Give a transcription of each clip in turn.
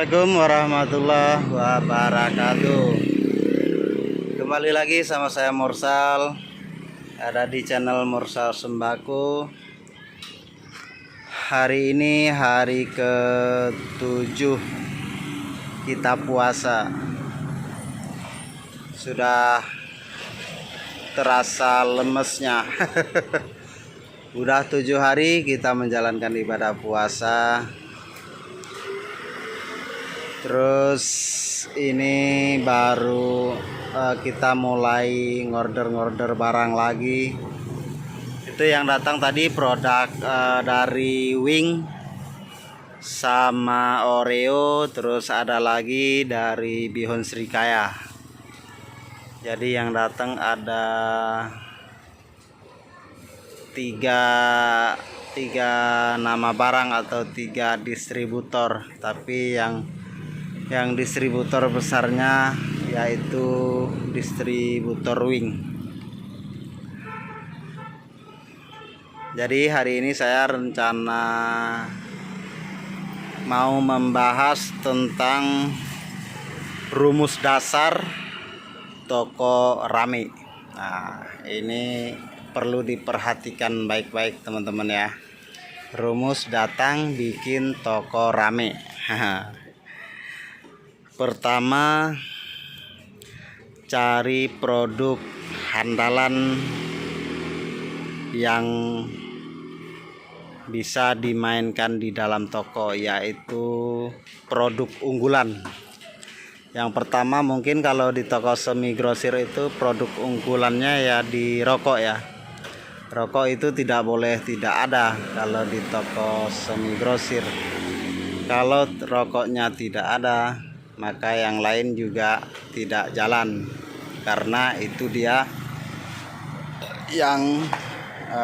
Assalamualaikum warahmatullahi wabarakatuh. Kembali lagi sama saya Mursal. Ada di channel Mursal Sembako. Hari ini hari ke-7 kita puasa. Sudah terasa lemesnya. Udah 7 hari kita menjalankan ibadah puasa. Terus ini baru kita mulai ngorder barang lagi. Itu yang datang tadi produk dari Wing sama Oreo. Terus ada lagi dari Bihun Srikaya. Jadi yang datang ada tiga nama barang atau 3 distributor. Tapi yang distributor besarnya yaitu distributor Wing. Jadi hari ini saya rencana mau membahas tentang rumus dasar toko rame. Nah, ini perlu diperhatikan baik-baik teman-teman ya. Rumus datang bikin toko rame. Pertama, cari produk handalan yang bisa dimainkan di dalam toko, yaitu produk unggulan. Yang pertama mungkin kalau di toko semi grosir itu produk unggulannya ya di rokok ya. Rokok itu tidak boleh tidak ada kalau di toko semi grosir. Kalau rokoknya tidak ada, maka yang lain juga tidak jalan, karena itu dia yang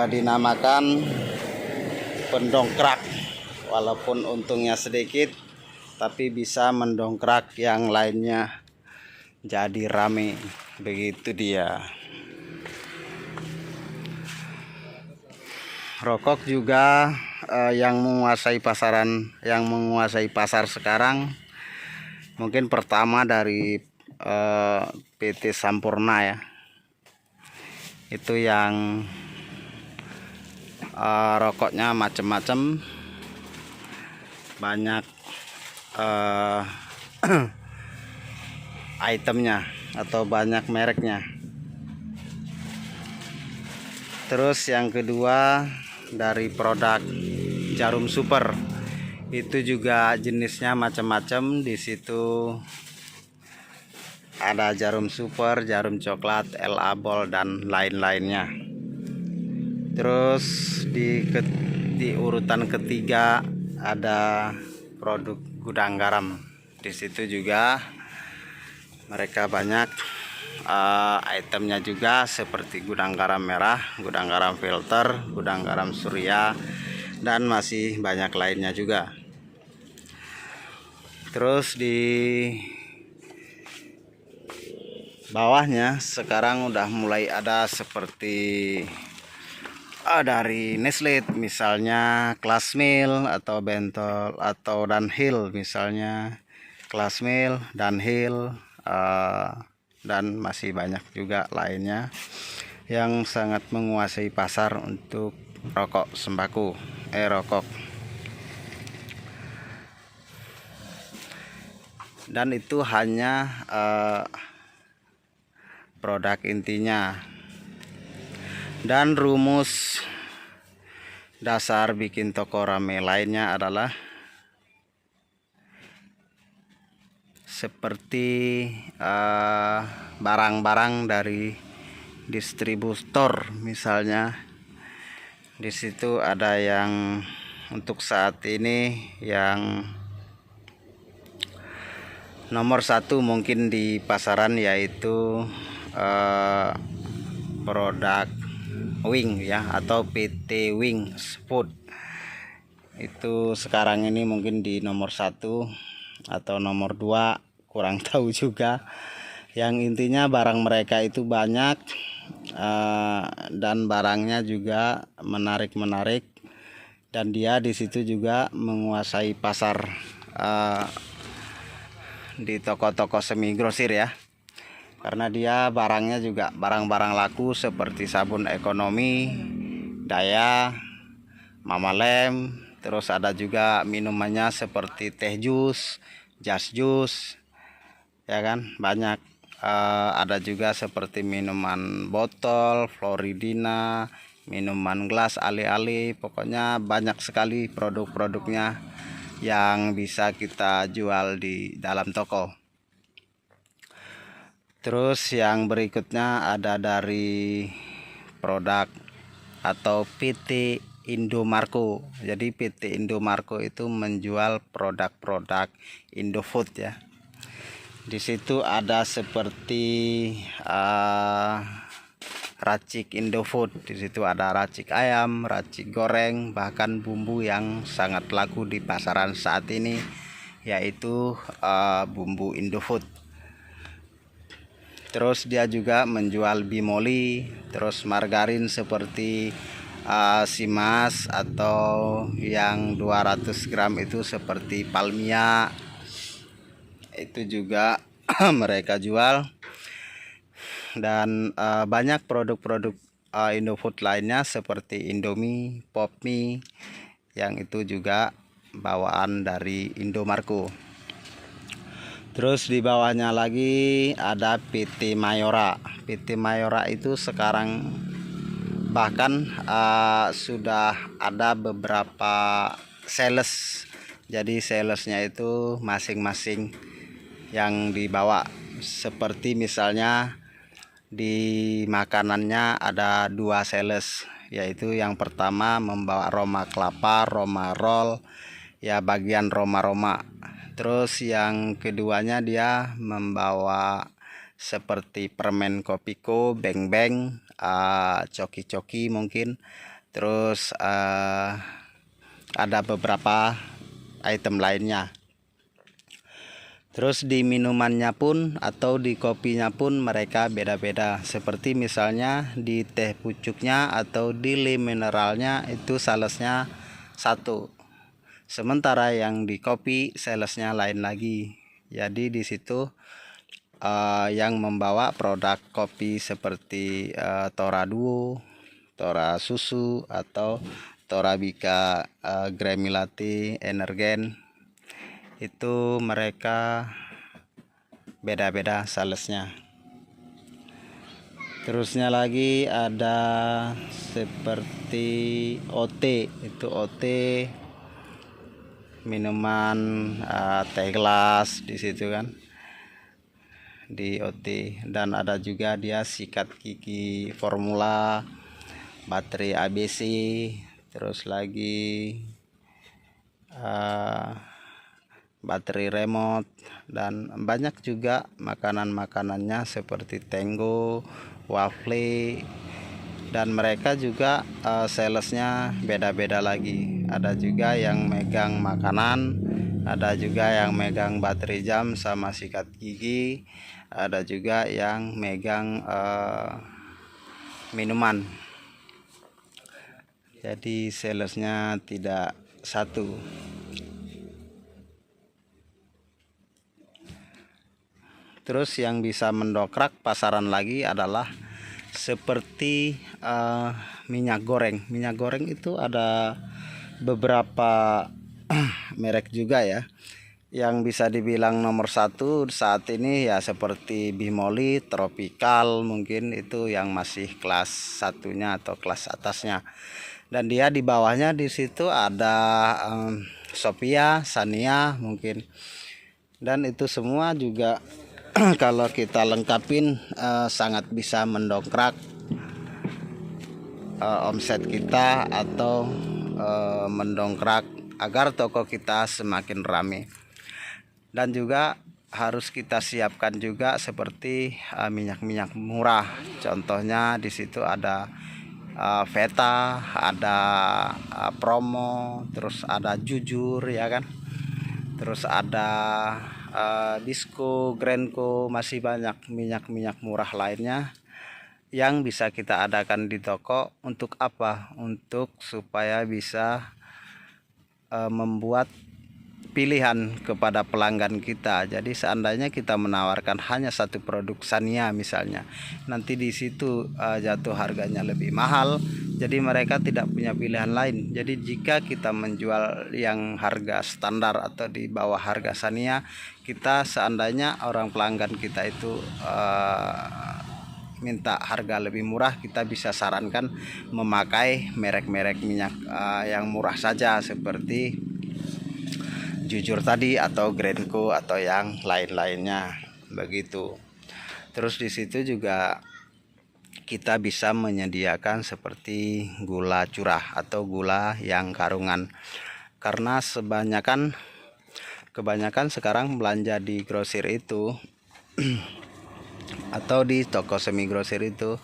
dinamakan pendongkrak. Walaupun untungnya sedikit, tapi bisa mendongkrak yang lainnya jadi rame. Begitu dia. Rokok juga yang menguasai pasar sekarang. Mungkin pertama dari PT Sampurna ya. Itu yang rokoknya macam-macam, banyak itemnya atau banyak mereknya. Terus yang kedua dari produk Jarum Super. Itu juga jenisnya macam-macam. Di situ ada jarum super, jarum coklat, L-Abol dan lain-lainnya. Terus di urutan ketiga ada produk gudang garam. Di situ juga mereka banyak itemnya juga, seperti gudang garam merah, gudang garam filter, gudang garam surya, dan masih banyak lainnya juga. Terus di bawahnya sekarang udah mulai ada seperti dari Nestle, misalnya Classmill atau Bentol atau Dunhill, misalnya Classmill, Dunhill, dan masih banyak juga lainnya yang sangat menguasai pasar untuk rokok sembako, rokok. Dan itu hanya produk intinya. Dan rumus dasar bikin toko rame lainnya adalah seperti barang-barang dari distributor. Misalnya di situ ada yang untuk saat ini yang nomor 1 mungkin di pasaran, yaitu produk Wing ya, atau PT Wing Food. Itu sekarang ini mungkin di nomor 1 atau nomor 2, kurang tahu juga. Yang intinya barang mereka itu banyak, dan barangnya juga menarik, dan dia di situ juga menguasai pasar di toko-toko semi grosir ya, karena dia barangnya juga barang-barang laku seperti sabun ekonomi, Daya, Mama Lem, terus ada juga minumannya seperti teh jus, jas jus, ya kan, banyak. Ada juga seperti minuman botol, Floridina, minuman gelas, ali-ali, pokoknya banyak sekali produk-produknya yang bisa kita jual di dalam toko. Terus yang berikutnya ada dari produk atau PT Indomarko. Jadi PT Indomarko itu menjual produk-produk Indofood ya. Di situ ada seperti racik Indofood. Di situ ada racik ayam, racik goreng, bahkan bumbu yang sangat laku di pasaran saat ini, yaitu bumbu Indofood. Terus dia juga menjual bimoli, terus margarin seperti Simas atau yang 200 gram itu seperti Palmia, itu juga mereka jual. Dan banyak produk-produk Indofood lainnya seperti Indomie, Popmie, yang itu juga bawaan dari Indomarko. Terus di bawahnya lagi ada PT Mayora. PT Mayora itu sekarang bahkan sudah ada beberapa sales. Jadi salesnya itu masing-masing yang dibawa. Seperti misalnya di makanannya ada 2 sales, yaitu yang pertama membawa Roma kelapa, Roma roll, ya bagian Roma-Roma. Terus yang keduanya dia membawa seperti permen Kopiko, Beng-Beng, Coki-Coki mungkin. Terus ada beberapa item lainnya. Terus di minumannya pun atau di kopinya pun mereka beda-beda. Seperti misalnya di teh pucuknya atau di le mineralnya itu salesnya 1. Sementara yang di kopi salesnya lain lagi. Jadi di situ yang membawa produk kopi seperti Tora Duo, Tora Susu atau Torabika, Grammy Latte, Energen, itu mereka beda-beda salesnya. Terusnya lagi ada seperti OT, itu OT minuman teh gelas di situ kan, di OT. Dan ada juga dia sikat gigi formula, baterai ABC, terus lagi baterai remote, dan banyak juga makanan-makanannya seperti Tenggo, Waffle. Dan mereka juga salesnya beda-beda lagi. Ada juga yang megang makanan, ada juga yang megang baterai jam sama sikat gigi, ada juga yang megang minuman. Jadi salesnya tidak satu. Terus yang bisa mendongkrak pasaran lagi adalah seperti minyak goreng. Minyak goreng itu ada beberapa merek juga ya, yang bisa dibilang nomor 1 saat ini ya seperti Bimoli, Tropical, mungkin itu yang masih kelas 1-nya atau kelas atasnya. Dan dia di bawahnya di situ ada Sophia, Sania mungkin. Dan itu semua juga kalau kita lengkapin sangat bisa mendongkrak omset kita atau mendongkrak agar toko kita semakin ramai. Dan juga harus kita siapkan juga seperti minyak-minyak murah. Contohnya di situ ada Veta, ada Promo, terus ada Jujur ya kan. Terus ada Disco, Grenco, masih banyak minyak-minyak murah lainnya yang bisa kita adakan di toko. Untuk apa? Untuk supaya bisa membuat pilihan kepada pelanggan kita. Jadi seandainya kita menawarkan hanya satu produk Sania misalnya, nanti di situ jatuh harganya lebih mahal, jadi mereka tidak punya pilihan lain. Jadi jika kita menjual yang harga standar atau di bawah harga Sania, kita seandainya orang pelanggan kita itu minta harga lebih murah, kita bisa sarankan memakai merek-merek minyak yang murah saja seperti Jujur tadi atau Grandco atau yang lain-lainnya begitu. Terus di situ juga kita bisa menyediakan seperti gula curah atau gula yang karungan, karena kebanyakan sekarang belanja di grosir itu atau di toko semi grosir itu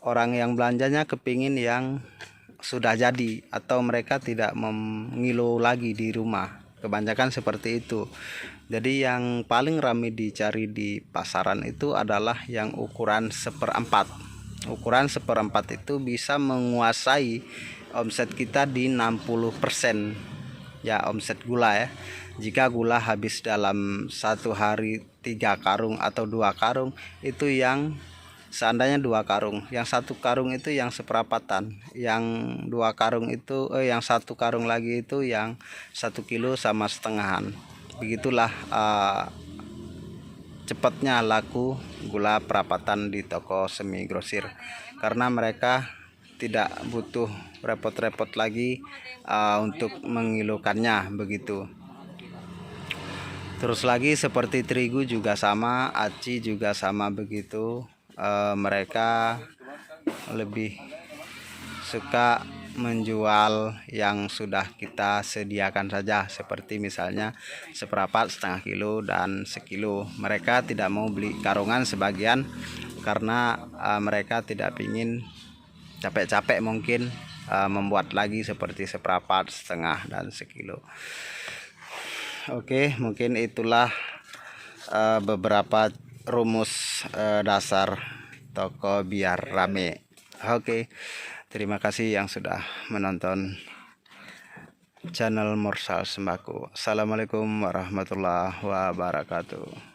orang yang belanjanya kepingin yang sudah jadi atau mereka tidak mengilu lagi di rumah, kebanyakan seperti itu. Jadi yang paling ramai dicari di pasaran itu adalah yang ukuran 1/4. Ukuran 1/4 itu bisa menguasai omset kita di 60% ya, omset gula ya. Jika gula habis dalam satu hari 3 karung atau 2 karung, itu yang seandainya 2 karung, yang 1 karung itu yang seperapatan, yang 2 karung itu yang 1 karung lagi itu yang 1 kilo sama setengahan. Begitulah cepatnya laku gula perapatan di toko semi grosir, karena mereka tidak butuh repot-repot lagi untuk mengilukannya begitu. Terus lagi seperti terigu juga sama, aci juga sama begitu. Mereka lebih suka menjual yang sudah kita sediakan saja, seperti misalnya 1/4, setengah kilo, dan sekilo. Mereka tidak mau beli karungan sebagian karena mereka tidak ingin capek-capek mungkin membuat lagi seperti 1/4, setengah, dan sekilo. Oke, mungkin itulah beberapa rumus dasar toko biar rame. Oke, terima kasih yang sudah menonton channel Mursal Sembako. Assalamualaikum warahmatullahi wabarakatuh.